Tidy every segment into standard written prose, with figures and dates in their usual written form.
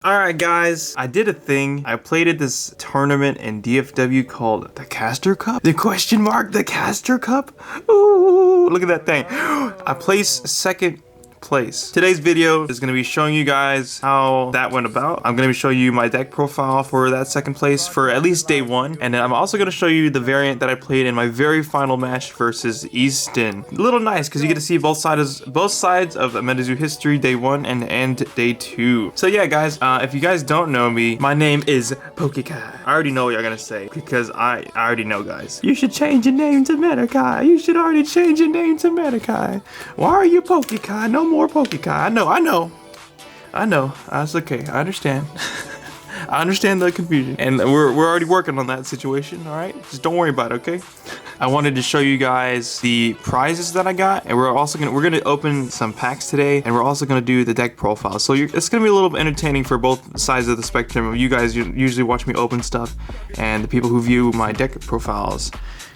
Alright guys, I did a thing. I played at this tournament in DFW called the Caster Cup? The question mark, the Caster Cup? Ooh, look at that thing. I placed second place. Today's video is going to be showing you guys how that went about. I'm going to be showing you my deck profile for that second place for at least day one. And then I'm also going to show you the variant that I played in my very final match versus Easton. A little nice because you get to see both sides of Metazoo history, day one and day two. So yeah guys, if you guys don't know me, my name is Pokekai. I already know what you're going to say because I already know, guys. You should change your name to Metakai. You should already change your name to Metakai. Why are you Pokekai? No more Pokekai. I know. That's okay. I understand. I understand the confusion, and we're already working on that situation. All right, just don't worry about it. Okay. I wanted to show you guys the prizes that I got, and we're gonna open some packs today, and we're also gonna do the deck profile. So it's gonna be a little bit entertaining for both sides of the spectrum. You guys usually watch me open stuff, and the people who view my deck profiles.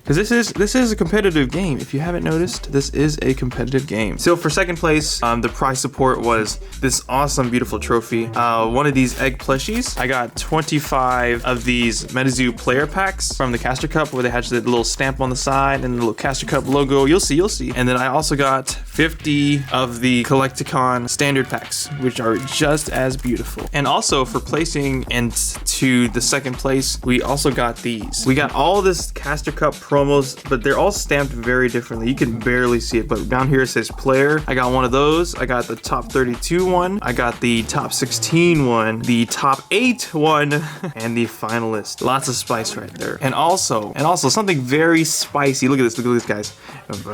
Because this is a competitive game. If you haven't noticed, this is a competitive game. So for second place, the prize support was this awesome, beautiful trophy. One of these egg plushies. I got 25 of these Metazoo player packs from the Caster Cup, where they had the little stamp on the side and the little Caster Cup logo. You'll see. And then I also got 50 of the Collecticon standard packs, which are just as beautiful. And also for placing into the second place, we also got these. We got all this Caster Cup promos, but they're all stamped very differently. You can barely see it, but down here it says player. I got one of those. I got the top 32 one. I got the top 16 one, the top 8 one, and the finalist. Lots of spice right there. And also something very spicy. Look at this, guys. Look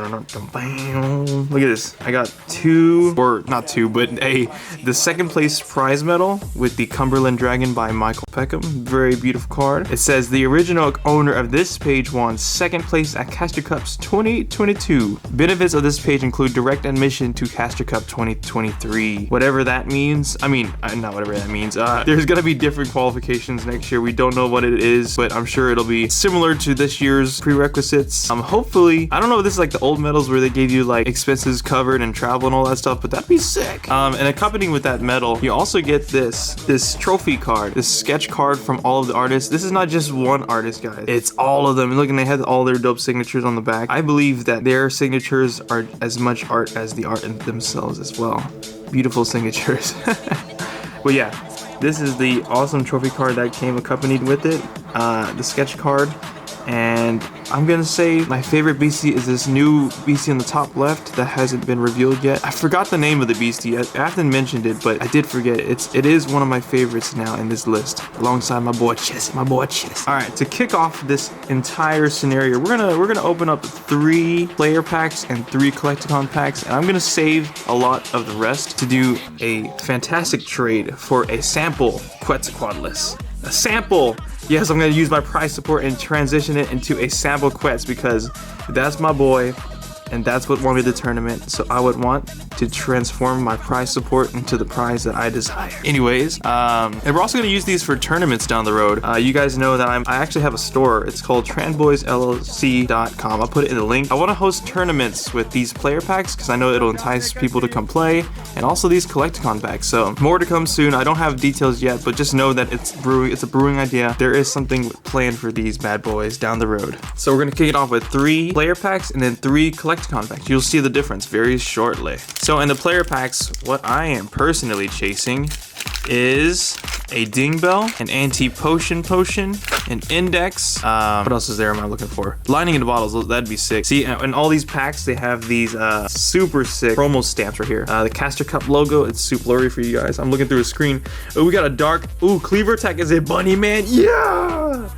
at this. I got the second place prize medal with the Cumberland Dragon by Michael Peckham. Very beautiful card. It says the original owner of this page won second place at Caster Cups 2022. Benefits of this page include direct admission to Caster Cup 2023. Whatever that means. I mean, not whatever that means. There's gonna be different qualifications next year. We don't know what it is, but I'm sure it'll be similar to this year's prerequisites. Hopefully, I don't know if this is like the old medals where they gave you like expenses covered and travel and all that stuff, but that'd be sick. And accompanying with that medal, you also get this trophy card, this sketch card from all of the artists. This is not just one artist, guys. It's all of them. And look, and they had all their dope signatures on the back. I believe that their signatures are as much art as the art in themselves as well. Beautiful signatures. But yeah, this is the awesome trophy card that came accompanied with it, the sketch card. And I'm gonna say my favorite Beastie is this new Beastie on the top left that hasn't been revealed yet. I forgot the name of the Beastie. I haven't mentioned it, but I did forget it. It is one of my favorites now in this list, alongside my boy Chess. All right, to kick off this entire scenario, we're gonna open up 3 player packs and 3 Collecticon packs, and I'm gonna save a lot of the rest to do a fantastic trade for a sample Quetzalcoatlus. A sample. Yes, I'm going to use my prize support and transition it into a sample Quetz because that's my boy and that's what won me the tournament. So I would want to transform my prize support into the prize that I desire. Anyways, and we're also going to use these for tournaments down the road. You guys know that I actually have a store. It's called tranboysllc.com. I'll put it in the link. I want to host tournaments with these player packs because I know it'll entice people to come play, and also these Collecticon packs. So more to come soon. I don't have details yet, but just know that it's a brewing idea. There is something planned for these bad boys down the road. So we're going to kick it off with 3 player packs and then 3 Collecticon packs. You'll see the difference very shortly. So in the player packs, what I am personally chasing is a ding bell, an antipotion potion, an index. What else is there? Am I looking for? Lining in the bottles. That'd be sick. See, in all these packs, they have these super sick promo stamps right here. The Caster Cup logo. It's super blurry for you guys. I'm looking through a screen. Oh, we got a dark. Ooh, Cleaver Attack is a bunny man. Yeah.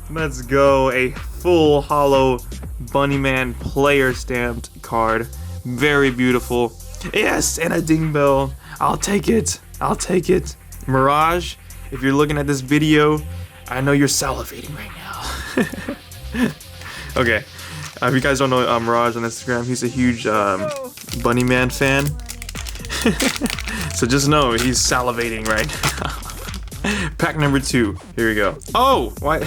Let's go. A full hollow bunny man player stamped card. Very beautiful. Yes, and a ding bell. I'll take it. Mirage, if you're looking at this video, I know you're salivating right now. Okay, if you guys don't know Mirage on Instagram, he's a huge bunny man fan. So just know he's salivating right now. Pack number 2. Here we go. Oh, why?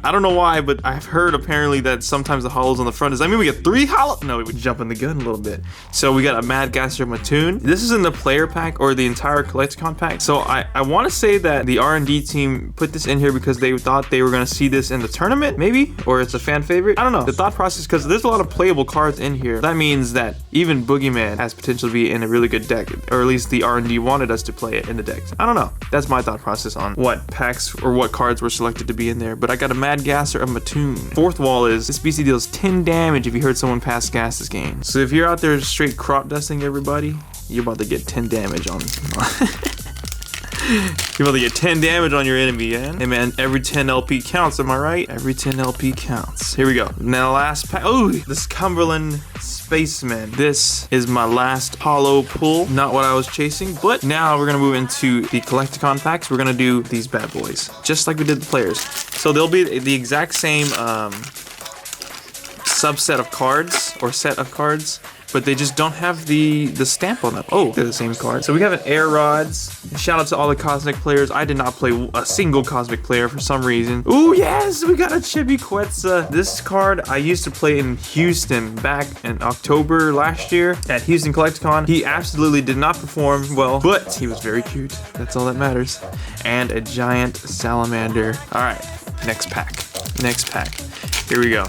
I don't know why, but I've heard apparently that sometimes the hollows on the front. Does that mean we get 3 hollow? No, we would jump in the gun a little bit. So we got a Mad Gasser Mattoon. This is in the player pack or the entire Collecticon pack. So I want to say that the R&D team put this in here because they thought they were going to see this in the tournament, maybe? Or it's a fan favorite? I don't know. The thought process, because there's a lot of playable cards in here. That means that even Boogeyman has potential to be in a really good deck, or at least the R&D wanted us to play it in the deck. I don't know. That's my thought process on what packs or what cards were selected to be in there. But I got a Mad Gasser, a Mattoon. Fourth wall is this beastie deals 10 damage if you heard someone pass gas this game. So if you're out there straight crop dusting everybody, you're about to get 10 damage on You're about to get 10 damage on your enemy, yeah? Hey man, every 10 LP counts, am I right? Every 10 LP counts. Here we go. Now last pack. Oh, this Cumberland Spaceman. This is my last hollow pull. Not what I was chasing, but now we're gonna move into the Collecticon packs. We're gonna do these bad boys, just like we did the players. So they'll be the exact same subset of cards, or set of cards, but they just don't have the stamp on them. Oh, they're the same card. So we have an Air Rods. Shout out to all the Cosmic players. I did not play a single Cosmic player for some reason. Ooh, yes, we got a Chibi Quetzal. This card I used to play in Houston back in October last year at Houston Collecticon. He absolutely did not perform well, but he was very cute. That's all that matters. And a giant salamander. All right, next pack. Next pack. Here we go.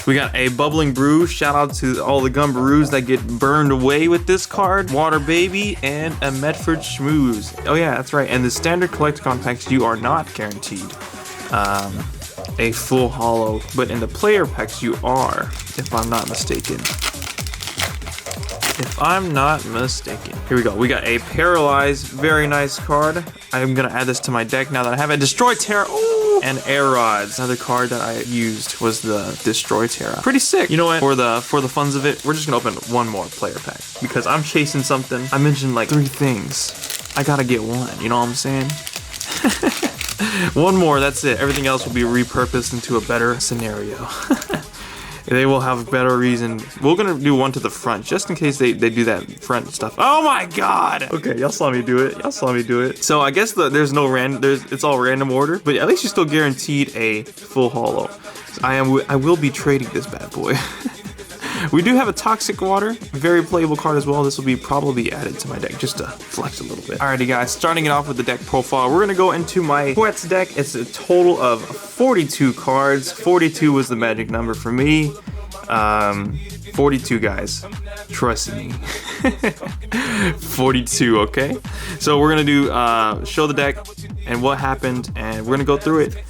We got a Bubbling Brew. Shout out to all the Gumbaroos that get burned away with this card. Water Baby and a Medford Schmooze. Oh yeah, that's right. And the standard Collecticon packs, you are not guaranteed a full hollow, but in the player packs you are, if I'm not mistaken. If I'm not mistaken. Here we go. We got a Paralyze. Very nice card. I'm gonna add this to my deck now that I have it. Destroy Terra. Ooh! And Air Rods. Another card that I used was the Destroy Terra. Pretty sick. You know what? For the funs of it, we're just gonna open one more player pack because I'm chasing something. I mentioned like 3 things. I gotta get one. You know what I'm saying? One more. That's it. Everything else will be repurposed into a better scenario. They will have better reason. We're gonna do one to the front, just in case they do that front stuff. Oh my god! Okay, y'all saw me do it. Y'all saw me do it. So I guess there's no it's all random order, but at least you're still guaranteed a full hollow. So I will be trading this bad boy. We do have a Toxic Water, very playable card as well. This will be probably added to my deck just to flex a little bit. Alrighty guys, starting it off with the deck profile, we're gonna go into my Quetz deck. It's a total of 42 cards. 42 was the magic number for me. 42 guys, trust me. 42, okay? So we're gonna do show the deck and what happened, and we're gonna go through it.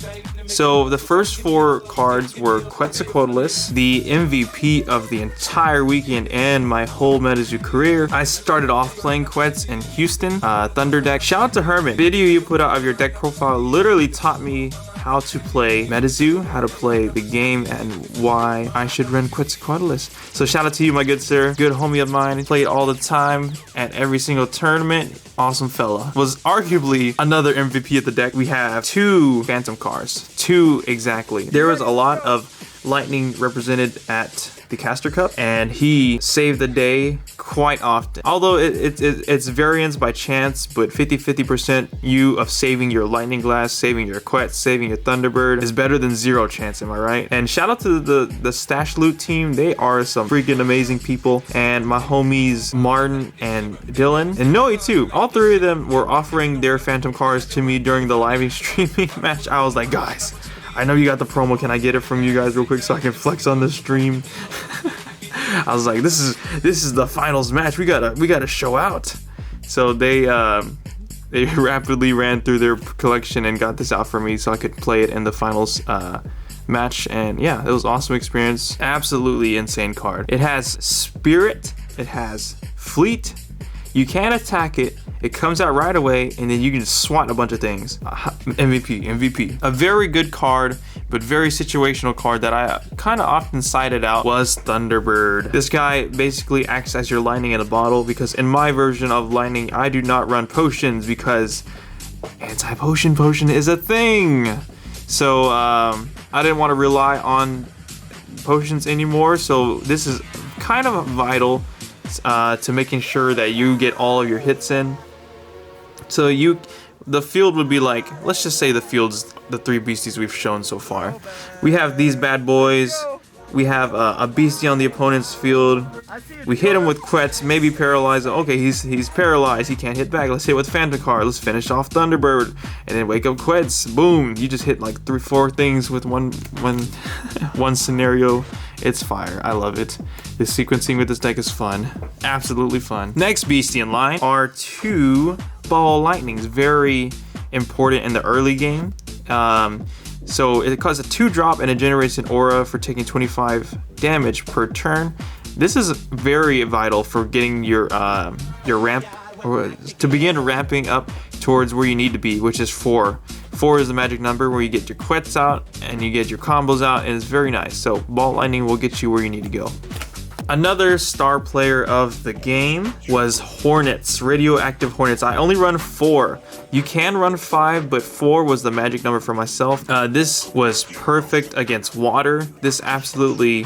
So the first 4 cards were Quetzalcoatlus, the MVP of the entire weekend and my whole Metazoo career. I started off playing Quetz in Houston, Thunder deck. Shout out to Herman. The video you put out of your deck profile literally taught me how to play Metazoo, how to play the game, and why I should run Quetzalcoatlus. So shout out to you, my good sir. Good homie of mine. Played all the time at every single tournament. Awesome fella. Was arguably another MVP of the deck. We have 2 Phantom cards. 2 exactly. There was a lot of lightning represented at the Caster Cup, and he saved the day quite often. Although it's variance by chance, but 50% you of saving your Lightning Glass, saving your Quetz, saving your Thunderbird is better than 0 chance, am I right? And shout out to the Stash Loot team. They are some freaking amazing people. And my homies Martin and Dylan, and Noe too. All 3 of them were offering their Phantom cards to me during the live streaming match. I was like, guys, I know you got the promo. Can I get it from you guys real quick so I can flex on the stream? I was like, this is the finals match. We gotta show out. So they rapidly ran through their collection and got this out for me so I could play it in the finals match. And yeah, it was an awesome experience. Absolutely insane card. It has Spirit. It has Fleet. You can attack it. It comes out right away, and then you can just swat a bunch of things. MVP. A very good card, but very situational card that I kind of often cited out was Thunderbird. This guy basically acts as your lightning in a bottle, because in my version of lightning, I do not run potions because anti-potion is a thing. So I didn't want to rely on potions anymore, so this is kind of vital to making sure that you get all of your hits in. So the field would be like, let's just say the field's the 3 beasties we've shown so far. We have these bad boys. We have a beastie on the opponent's field. We hit him with Quetz, maybe paralyze him. Okay, he's paralyzed. He can't hit back. Let's hit with Phantom Card. Let's finish off Thunderbird, and then wake up Quetz. Boom! You just hit like 3-4 things with one scenario. It's fire. I love it. The sequencing with this deck is fun. Absolutely fun. Next Beastie in line are 2 ball lightnings. Very important in the early game. So it costs a 2-drop and it generates an aura for taking 25 damage per turn. This is very vital for getting your ramp, or to begin ramping up towards where you need to be, which is 4. 4 is the magic number where you get your Quetz out and you get your combos out, and it's very nice. So ball lightning will get you where you need to go. Another star player of the game was Hornets, radioactive Hornets. I only run 4. You can run 5, but 4 was the magic number for myself. This was perfect against water. This absolutely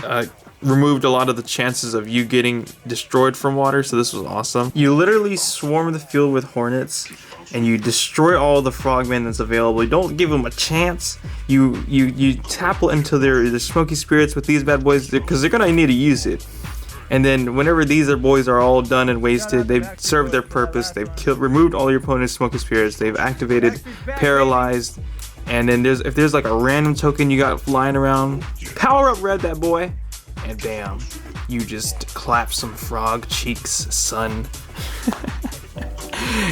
removed a lot of the chances of you getting destroyed from water, so this was awesome. You literally swarm the field with Hornets and you destroy all the frogmen that's available. You don't give them a chance. You tackle into their smoky spirits with these bad boys because they're gonna need to use it. And then whenever these boys are all done and wasted, they've served their purpose. They've removed all your opponent's smoky spirits. They've activated paralyzed. And then if there's like a random token you got flying around, power up red that boy, and bam, you just clap some frog cheeks, son.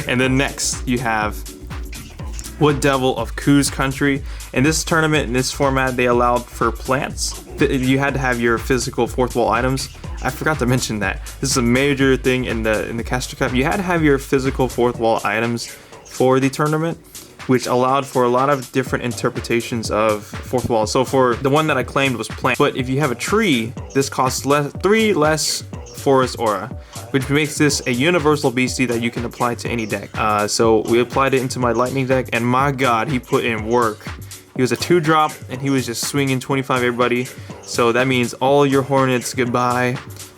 And then next you have Wood Devil of Couse Country. In this tournament, in this format, they allowed for plants. You had to have your physical 4th wall items. I forgot to mention that. This is a major thing in the Caster Cup. You had to have your physical 4th wall items for the tournament, which allowed for a lot of different interpretations of 4th wall. So for the one that I claimed was plant. But if you have a tree, this costs 3 less forest aura, which makes this a universal beastie that you can apply to any deck. So we applied it into my lightning deck, and my god, he put in work. He was a 2-drop, and he was just swinging 25 everybody. So that means all your Hornets, goodbye.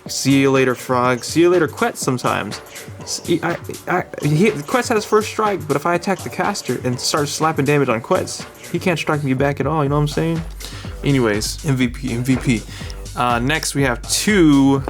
See you later, Frog. See you later, Quetz sometimes. Quetz had his first strike, but if I attack the caster and start slapping damage on Quetz, he can't strike me back at all, you know what I'm saying? Anyways, MVP. Next, we have 2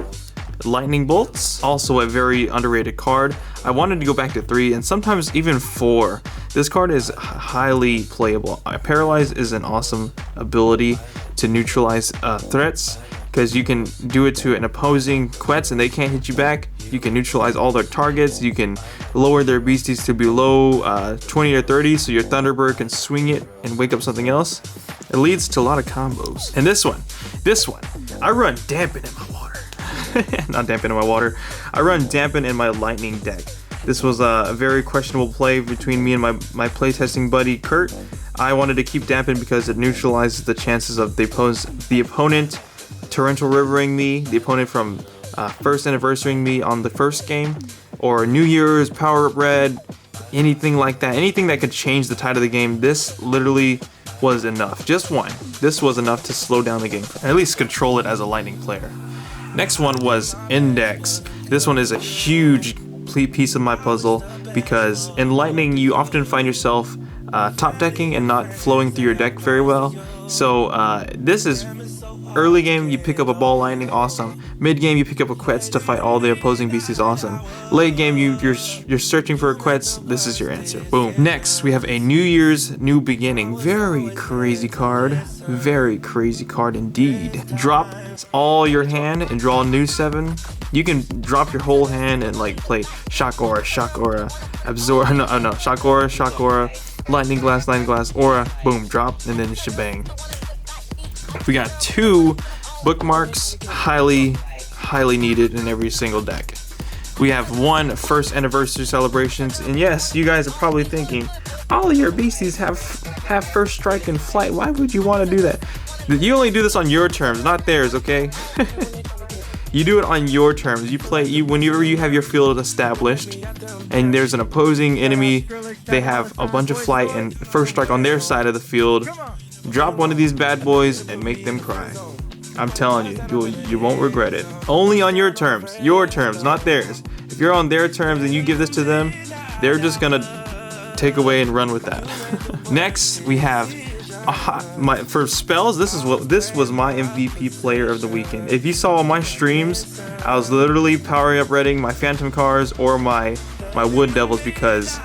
Lightning Bolts, also a very underrated card. I wanted to go back to 3 and sometimes even 4. This card is highly playable. Paralyze is an awesome ability to neutralize threats, because you can do it to an opposing Quetz and they can't hit you back. You can neutralize all their targets. You can lower their beasties to below 20 or 30 so your Thunderbird can swing it and wake up something else. It leads to a lot of combos. And this one, I run dampen in my water. Not dampen in my water. I run dampen in my lightning deck. This was a very questionable play between me and my playtesting buddy Kurt. I wanted to keep dampen because it neutralizes the chances of the opponent torrential rivering me, the opponent from first anniversarying me on the first game, or New Year's, power up red, anything like that, anything that could change the tide of the game. This literally was enough. Just one. This was enough to slow down the game, at least control it as a lightning player. Next one was Index. This one is a huge piece of my puzzle because in lightning you often find yourself top decking and not flowing through your deck very well. So this is early game, you pick up a ball lightning, awesome. Mid game, you pick up a Quetz to fight all the opposing beasties, awesome. Late game, you're searching for a Quetz, this is your answer, boom. Next, we have a New Year's New Beginning. Very crazy card indeed. Drop all your hand and draw a new 7. You can drop your whole hand and like play Shock Aura, Absorb, Shock Aura, Lightning Glass, Aura, boom, drop, and then shebang. We got 2 bookmarks, highly needed in every single deck. We have 1 first anniversary celebrations, and yes, you guys are probably thinking, all of your beasties have first strike and flight. Why would you want to do that? You only do this on your terms, not theirs, okay? You do it on your terms. You play whenever you have your field established, and there's an opposing enemy. They have a bunch of flight and first strike on their side of the field. Drop one of these bad boys and make them cry. I'm telling you, you won't regret it. Only on your terms, not theirs. If you're on their terms and you give this to them, they're just gonna take away and run with that. Next, we have for spells. This was my MVP player of the weekend. If you saw my streams, I was literally powering up reading my Phantom Cars or my Wood Devils, because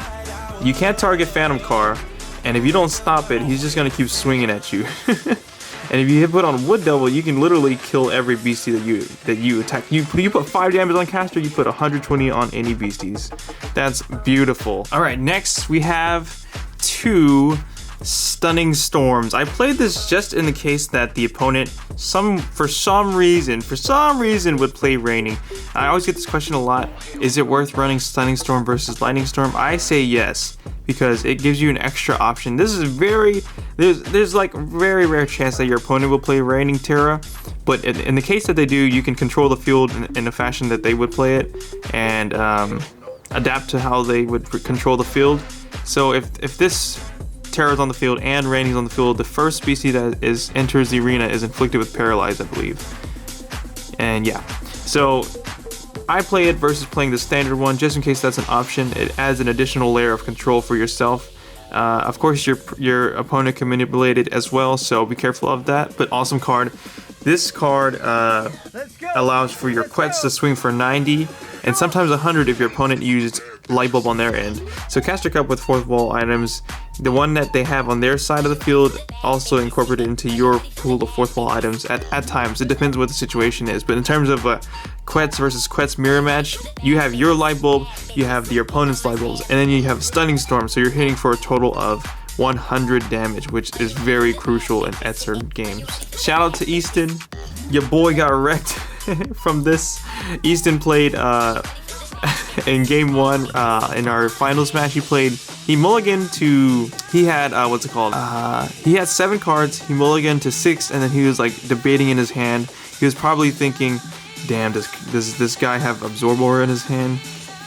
you can't target Phantom Car, and if you don't stop it, he's just gonna keep swinging at you. And if you put on Wood Devil, you can literally kill every beastie that you attack. You put 5 damage on caster, you put 120 on any beasties. That's beautiful. All right, next we have 2 Stunning Storms. I played this just in the case that the opponent for some reason would play Raining. I always get this question a lot. Is it worth running Stunning Storm versus Lightning Storm? I say yes, because it gives you an extra option. This is there's like a very rare chance that your opponent will play Raining Terra, but in the case that they do, you can control the field in a fashion that they would play it, and adapt to how they would control the field. So if this Terra's on the field and Raining's on the field, the first beastie that enters the arena is inflicted with paralyze, I believe. And yeah, so I play it versus playing the standard one, just in case that's an option. It adds an additional layer of control for yourself. Of course, your opponent can manipulate it as well, so be careful of that. But awesome card. This card allows for your Quets to swing for 90 and sometimes 100 if your opponent used Light Bulb on their end. So Caster Cup with 4th wall items, the one that they have on their side of the field, also incorporated into your pool of 4th wall items at times. It depends what the situation is. But in terms of Quets versus Quets mirror match, you have your Light Bulb, you have your opponent's Light Bulbs, and then you have Stunning Storm, so you're hitting for a total of 100 damage, which is very crucial in certain games. Shout out to Easton. Your boy got wrecked from this. Easton played in game 1 in our finals match. He mulliganed to, he had he had 7 cards, he mulliganed to 6, and then he was like debating in his hand. He was probably thinking, damn, does this guy have Absorb Aura in his hand?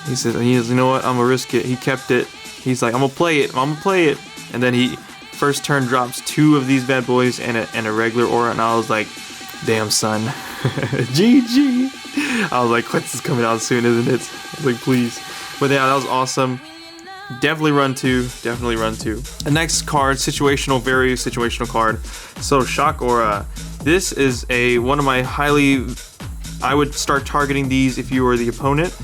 He said, you know what, I'm gonna risk it. He kept it. He's like, I'm gonna play it. And then he first turn drops 2 of these bad boys and a regular aura, and I was like, damn son. GG. I was like, Quets is coming out soon, isn't it? I was like, please. But yeah, that was awesome. Definitely run 2. The next card, very situational card. So Shock Aura. This is one of my I would start targeting these if you were the opponent.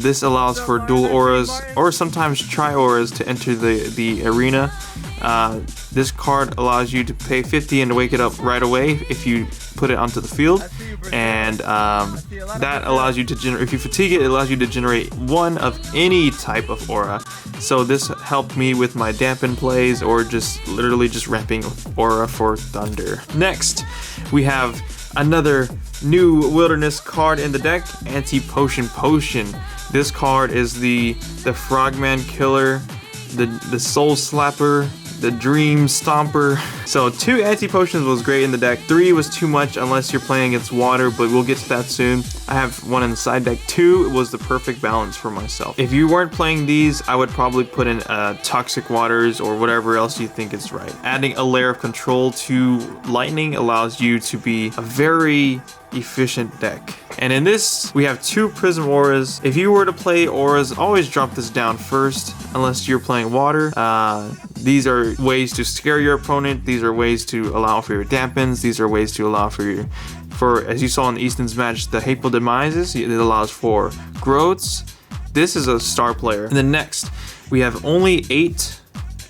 This allows for dual auras or sometimes tri-auras to enter the arena. This card allows you to pay 50 and to wake it up right away if you put it onto the field, and that allows you to generate, if you fatigue it, it allows you to generate 1 of any type of aura. So this helped me with my dampen plays, or just literally just repping aura for Thunder. Next, we have another new wilderness card in the deck, Antipotion Potion. This card is the Frogman Killer, the Soul Slapper, the Dream Stomper. So 2 Antipotions was great in the deck. 3 was too much unless you're playing against water, but we'll get to that soon. I have 1 in the side deck. 2 was the perfect balance for myself. If you weren't playing these, I would probably put in Toxic Waters or whatever else you think is right. Adding a layer of control to Lightning allows you to be a very efficient deck. And in this, we have 2 Prism Auras. If you were to play auras, always drop this down first, unless you're playing water. These are ways to scare your opponent. These are ways to allow for your dampens. These are ways to allow for as you saw in Easton's match, the Hateful Demises. It allows for growths. This is a star player. And then next, we have only 8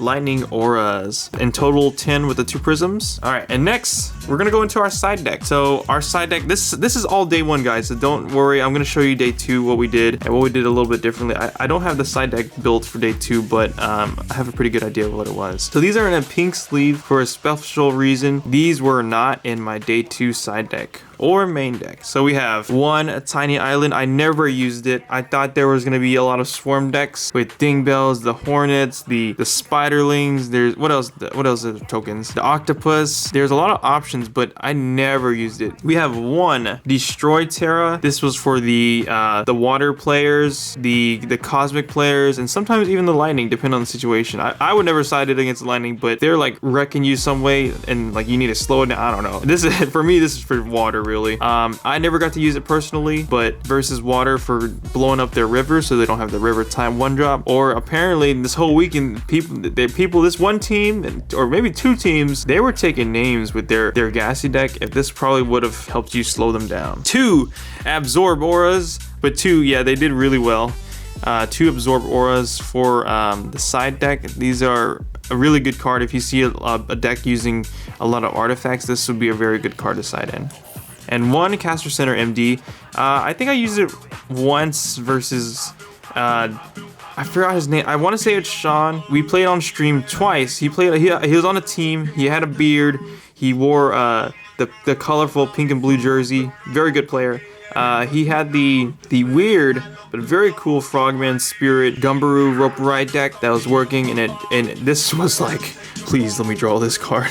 Lightning Auras. In total, 10 with the 2 prisms. All right, and next, we're gonna go into our side deck. So our side deck, this is all day 1, guys, so don't worry. I'm gonna show you day 2, what we did, and what we did a little bit differently. I don't have the side deck built for day 2, but I have a pretty good idea of what it was. So these are in a pink sleeve for a special reason. These were not in my day 2 side deck or main deck. So we have 1 Tiny Island. I never used it. I thought there was gonna be a lot of swarm decks with Dingbells, the Hornets, the Spiderlings. There's what else are the tokens? The Octopus. There's a lot of options potions, but I never used it. We have one Destroy Terra. This was for the water players, the cosmic players, and sometimes even the lightning, depending on the situation. I would never side it against the lightning, but they're like wrecking you some way, and like you need to slow it down. I don't know. This is for me. This is for water, really. I never got to use it personally, but versus water for blowing up their river, so they don't have the river time 1-drop. Or apparently this whole weekend, this one team or maybe 2 teams, they were taking names with their gassy deck. If this probably would have helped you slow them down. 2 absorb auras, but 2, yeah, they did really well. 2 absorb auras for the side deck. These are a really good card. If you see a deck using a lot of artifacts, this would be a very good card to side in. And 1 caster center MD. I think I used it once versus I forgot his name. I want to say it's Sean. We played on stream twice. He was on a team. He had a beard. He wore the colorful pink and blue jersey. Very good player. He had the weird but very cool Frogman Spirit Gumbaroo Rope Ride deck that was working, and this was like, please let me draw this card.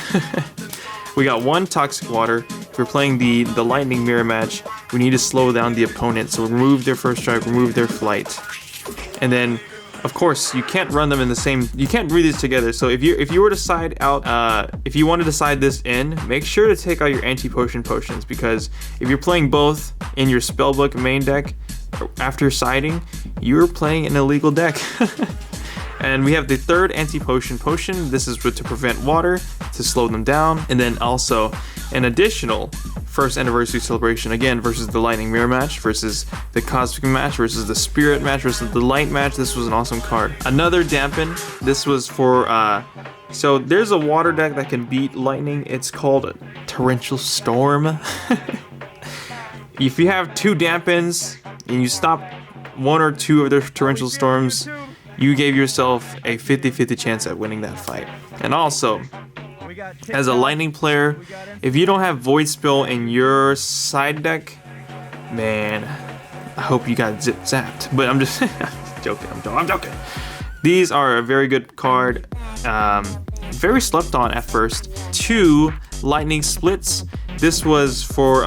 We got 1 Toxic Water. If we're playing the Lightning Mirror match, we need to slow down the opponent. So remove their first strike, remove their flight, and then of course you can't run them in the same. You can't read these together. So if you were to side out, if you wanted to side this in, make sure to take out your anti-potion potions, because if you're playing both in your spellbook main deck after siding, you're playing an illegal deck. And we have the 3rd anti-potion potion. This is to prevent water, to slow them down, and then also an additional 1st anniversary celebration, again versus the lightning mirror match, versus the cosmic match, versus the spirit match, versus the light match. This was an awesome card. Another dampen. This was for so there's a water deck that can beat lightning. It's called Torrential Storm. If you have 2 dampens and you stop 1 or 2 of their torrential storms, you gave yourself a 50-50 chance at winning that fight. And also, as a lightning player, if you don't have Void Spill in your side deck, man, I hope you got zapped. But I'm just joking. I'm joking. These are a very good card. Very slept on at first. 2 lightning splits. This was for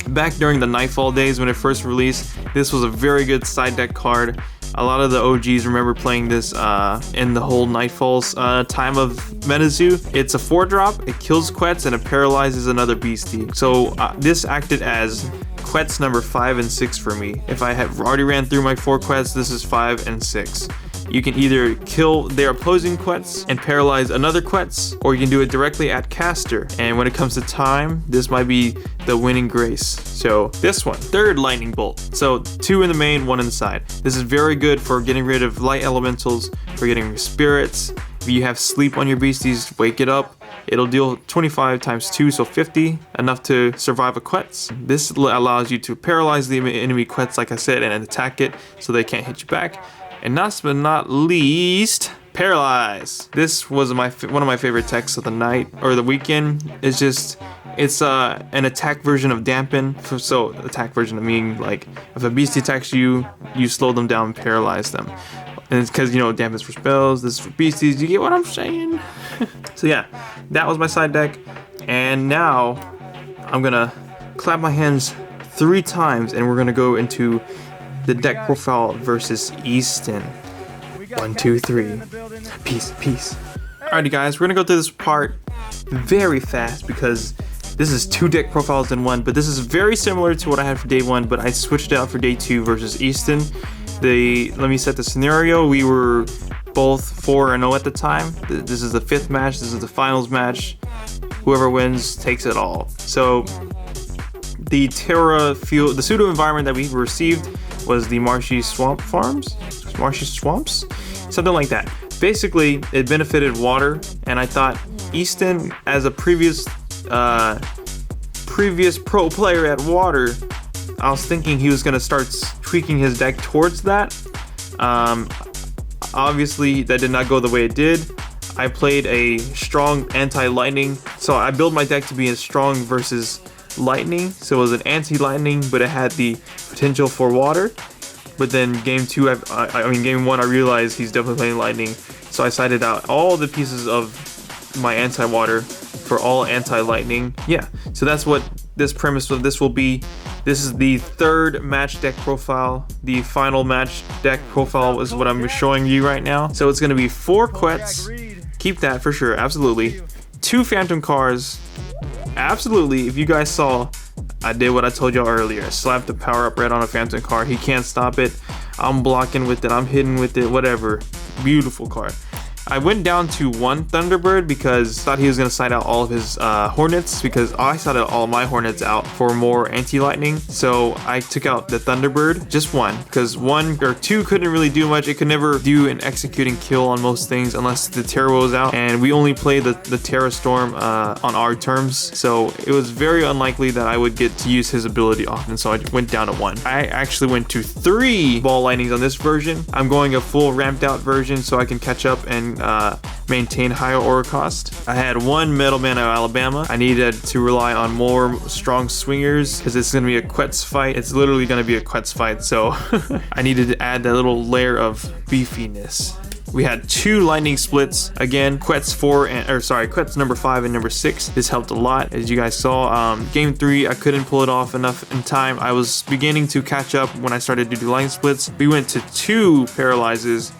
back during the Nightfall days when it first released. This was a very good side deck card. A lot of the OGs remember playing this in the whole Nightfall's time of Metazoo. It's a 4-drop, it kills Quets, and it paralyzes another beastie. So this acted as Quets number 5 and 6 for me. If I have already ran through my 4 Quets, this is 5 and 6. You can either kill their opposing Quets and paralyze another Quets, or you can do it directly at caster. And when it comes to time, this might be the winning grace. So this one, 3rd lightning bolt. So 2 in the main, 1 in the side. This is very good for getting rid of light elementals, for getting spirits. If you have sleep on your beasties, wake it up. It'll deal 25 times 2, so 50, enough to survive a Quets. This allows you to paralyze the enemy Quets, like I said, and attack it so they can't hit you back. And last but not least, paralyze. This was one of my favorite techs of the night or the weekend. It's an attack version of dampen. So attack version of meaning like if a beastie attacks you, you slow them down and paralyze them. And it's because, you know, dampen's for spells, this is for beasties. You get what I'm saying? So yeah, that was my side deck. And now I'm gonna clap my hands 3 times and we're gonna go into the deck profile versus Easton. 1, 2, 3. Peace. Alrighty guys, we're gonna go through this part very fast because this is 2 deck profiles in 1, but this is very similar to what I had for day 1, but I switched it out for day 2 versus Easton. Let me set the scenario. We were both 4-0 at the time. This is the 5th match, this is the finals match. Whoever wins takes it all. So the Terra field, the pseudo environment that we received was the Marshy Swamps, something like that. Basically, it benefited water, and I thought Easton, as a previous pro player at water, I was thinking he was gonna start tweaking his deck towards that. Obviously, that did not go the way it did. I played a strong anti-lightning, so I built my deck to be as strong versus lightning, so it was an anti-lightning, but it had the potential for water. But then game 1, I realized he's definitely playing lightning, so I sided out all the pieces of my anti-water for all anti-lightning. Yeah, so that's what this premise of this will be. This is the third match deck profile. The final match deck profile is what I'm showing you right now. So it's going to be 4 Quets. Keep that for sure, absolutely. 2 Phantom Cars. Absolutely, if you guys saw, I did what I told y'all earlier. I slapped the power up red on a Phantom car. He can't stop it. I'm blocking with it. I'm hitting with it. Whatever. Beautiful card. I went down to 1 Thunderbird because I thought he was going to side out all of his Hornets, because I sided all my Hornets out for more anti-lightning. So I took out the Thunderbird, just 1, because 1 or 2 couldn't really do much. It could never do an executing kill on most things unless the Terra was out, and we only played the Terra Storm on our terms, so it was very unlikely that I would get to use his ability often, so I went down to 1. I actually went to 3 ball lightnings on this version. I'm going a full ramped out version so I can catch up and maintain higher aura cost. I had 1 Metal Man of Alabama. I needed to rely on more strong swingers because it's going to be a Quets fight. It's literally going to be a Quets fight, so I needed to add that little layer of beefiness. We had 2 lightning splits. Again, Quets Quets number 5 and number 6. This helped a lot, as you guys saw. Game 3, I couldn't pull it off enough in time. I was beginning to catch up when I started to do lightning splits. We went to 2 paralyzes,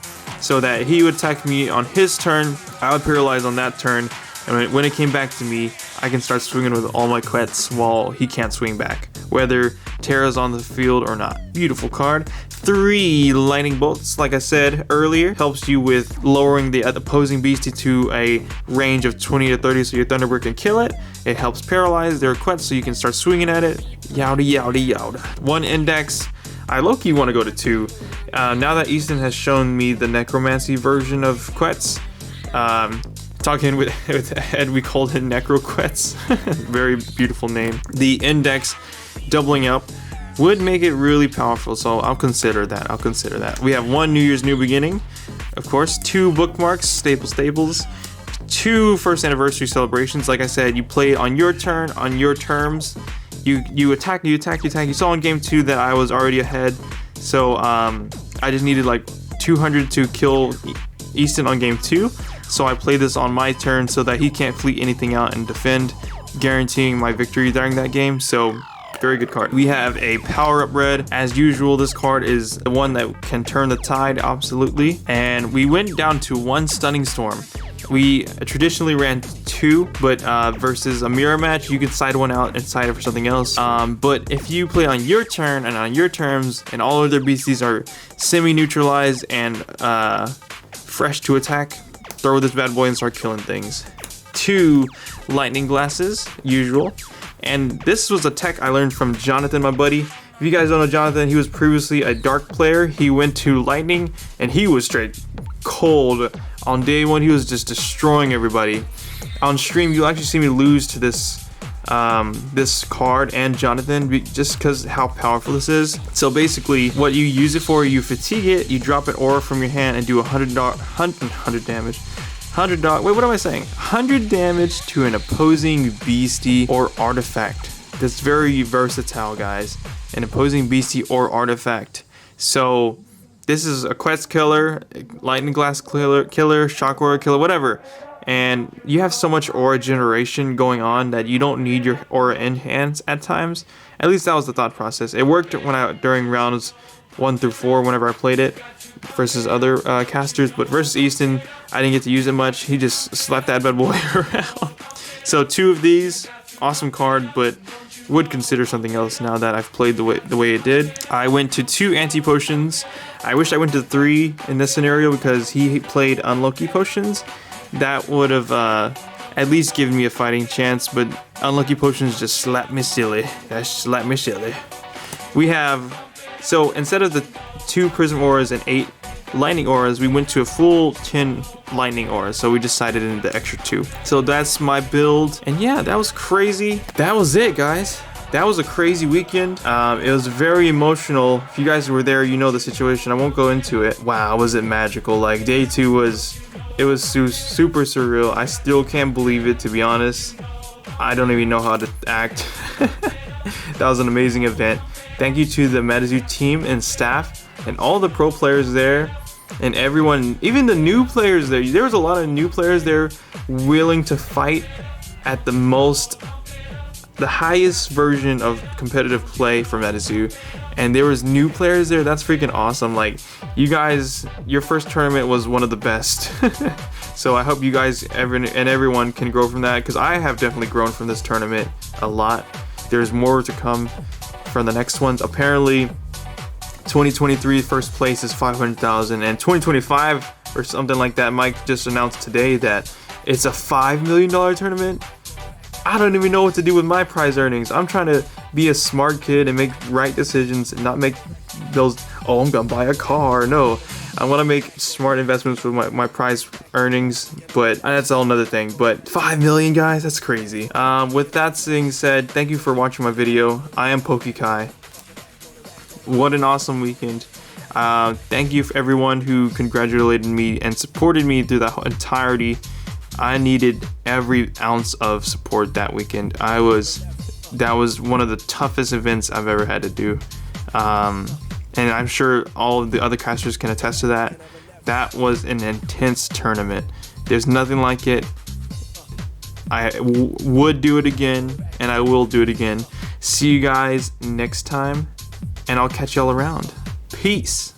so that he would attack me on his turn, I would paralyze on that turn, and when it came back to me, I can start swinging with all my Quets while he can't swing back, whether Terra's on the field or not. Beautiful card. 3 lightning bolts, like I said earlier, helps you with lowering the opposing beastie to a range of 20 to 30 so your Thunderbird can kill it. It helps paralyze their Quets so you can start swinging at it. Yowdy, yowdy, yowdy. 1 index. I low-key want to go to 2. Now that Easton has shown me the necromancy version of Quets, talking with Ed, we called it Necro Quets. Very beautiful name. The index doubling up would make it really powerful, so I'll consider that. We have 1 New Year's New Beginning, of course, 2 bookmarks, staples, 2 first anniversary celebrations. Like I said, you play on your turn, on your terms. You attack. You saw in game 2 that I was already ahead, so I just needed like 200 to kill Easton on game 2. So I play this on my turn so that he can't fleet anything out and defend, guaranteeing my victory during that game. So very good card. We have a power up red. As usual, this card is the one that can turn the tide, absolutely. And we went down to 1 Stunning Storm. We traditionally ran 2, but versus a mirror match, you could side one out and side it for something else. But if you play on your turn and on your terms, and all other beasties are semi-neutralized and fresh to attack, throw this bad boy and start killing things. 2 lightning glasses, usual. And this was a tech I learned from Jonathan, my buddy. If you guys don't know Jonathan, he was previously a dark player. He went to lightning and he was straight cold. On day 1, he was just destroying everybody. On stream, you'll actually see me lose to this this card and Jonathan just because how powerful this is. So basically, what you use it for, you fatigue it, you drop an aura from your hand and do 100 damage. 100 damage to an opposing beastie or artifact. That's very versatile, guys. An opposing beastie or artifact. So this is a Quets killer, lightning glass killer, shock aura killer, whatever. And you have so much aura generation going on that you don't need your aura in hands at times. At least that was the thought process. It worked during rounds 1 through 4 whenever I played it versus other casters, but versus Easton, I didn't get to use it much. He just slapped that bad boy around. So 2 of these, awesome card, but would consider something else now that I've played the way it did. I went to 2 anti-potions. I wish I went to 3 in this scenario because he played unlucky potions. That would have at least given me a fighting chance, but unlucky potions just slapped me silly. That slapped me silly. We have, so instead of the 2 prism auras and 8 lightning auras, we went to a full 10 lightning auras, so we decided in the extra 2. So that's my build, and yeah, that was crazy. That was it, guys. That was a crazy weekend. It was very emotional. If you guys were there, you know the situation. I won't go into it. Wow, was it magical. Like, day 2 was super surreal. I still can't believe it, to be honest. I don't even know how to act. That was an amazing event. Thank you to the Metazoo team and staff and all the pro players there and everyone, even the new players there. There was a lot of new players there willing to fight at the highest version of competitive play for Metazoo, and there was new players there. That's freaking awesome. Like, you guys, your first tournament was one of the best. So I hope you guys and everyone can grow from that, because I have definitely grown from this tournament a lot. There's more to come from the next ones. Apparently 2023 first place is 500,000, and 2025 or something like that, Mike just announced today that it's a $5 million tournament. I don't even know what to do with my prize earnings. I'm trying to be a smart kid and make right decisions and not make those, oh, I'm gonna buy a car. No, I want to make smart investments with my prize earnings, but that's all another thing. But 5 million, guys, that's crazy. With that being said, thank you for watching my video. I am PokeKai. What an awesome weekend. Thank you for everyone who congratulated me and supported me through the entirety. I needed every ounce of support that weekend. That was one of the toughest events I've ever had to do. And I'm sure all of the other casters can attest to that. That was an intense tournament. There's nothing like it. I would do it again, and I will do it again. See you guys next time, and I'll catch y'all around. Peace.